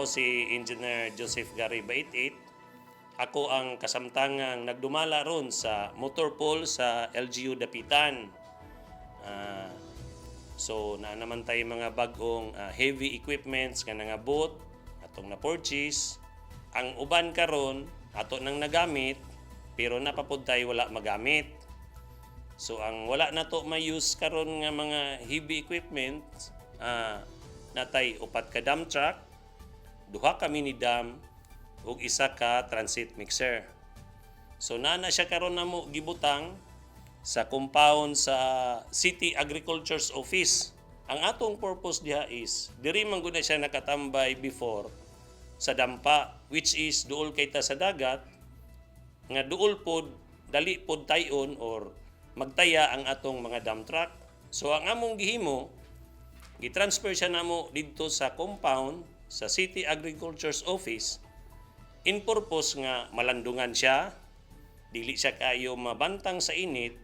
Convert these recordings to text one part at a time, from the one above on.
Ako si Engineer Joseph Gary Baitit. Ako ang kasamtangang nagdumala ron sa motor pool sa LGU Dapitan. So na naman tayo mga bagong heavy equipments nga nga boat atong na-purchase. Ang uban karon ato nang nagamit pero napapod tayo wala magamit. So ang wala na to ma-use karon nga mga heavy equipment, natay upat ka dump truck, duha ka mini dump ug isa ka transit mixer. So na siya karon namo gibutang sa compound sa City Agriculture's Office. Ang atong purpose diha is diri man gud na siya nakatambay before sa dampa, which is duol kay ta sa dagat nga duol pod dali pod tayon or magtaya ang atong mga dump truck. So ang among gihimo, gitransfer siya namo didto sa compound sa City Agriculture's Office in purpose nga malandungan siya, dili siya kayo mabantang sa init.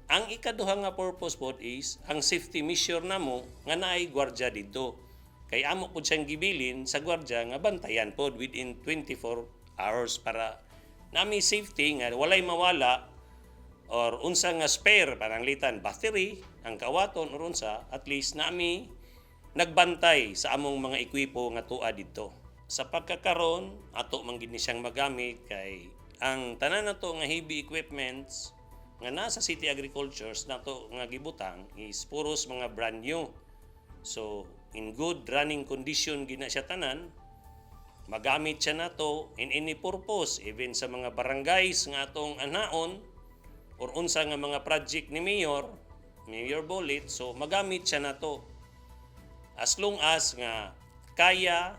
Ang ikaduha nga purpose pod is ang safety measure namo nga naay gwardiya didto. Kay amo pod siyang gibilin sa gwardiya nga bantayan pod within 24 hours para nami safety nga walay mawala or unsa nga spare pananglitan battery ang kawaton or unsa, at least nami nagbantay sa among mga ekwipo nga tua didto. Sa pagkakaron ato man gid ni siyang magamit kay ang tanan nato nga heavy equipments nga nasa City Agricultures nato nga gibutang is puros mga brand new. So in good running condition gina siya tanan. Magamit siya nato in any purpose, even sa mga barangays nga atong anaon or unsa nga mga project ni Mayor Bolit, so magamit siya nato. As long as nga kaya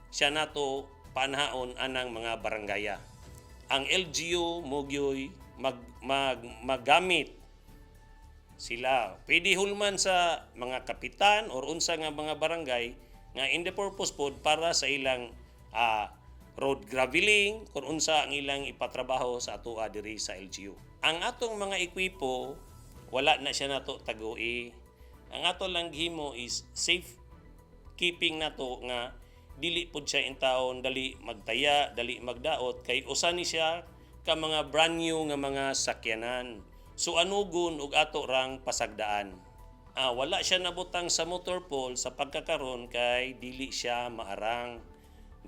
siya nato panhaon anang mga barangaya. Ang LGU mogyoy magamit sila. Pwede hulman sa mga kapitan or unsa nga mga barangay nga in the purpose pod para sa ilang road graveling kung unsa ang ilang ipatrabaho sa atoa diri sa LGU. Ang atong mga ekwipo wala na siya nato tagoi. Ang ato lang gihimo is safe keeping nato nga dili pod siya intawon dali magtaya, dali magdaot kay usa ni siya ka mga brand new nga mga sakyanan. So anugon og ato rang pasagdaan. Wala siya nabutang sa motor pool sa pagkakaron kay dili siya maarang.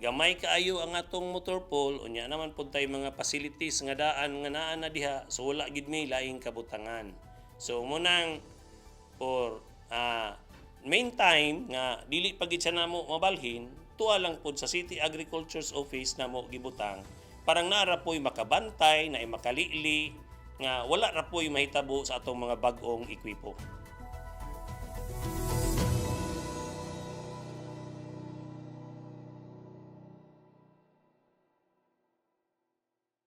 Gamay kaayo ang atong motor pool, unya naman pud tay mga facilities nga daan nga naa na diha, so wala gid may laing kabutangan. So munang for main time nga dili pa gid siya namo mabalhin, tuwa lang pud sa City Agriculture's Office namo gibutang parang naara po'y makabantay, naay makalili nga wala ra po'y mahitabo sa atong mga bag-ong ekwipo.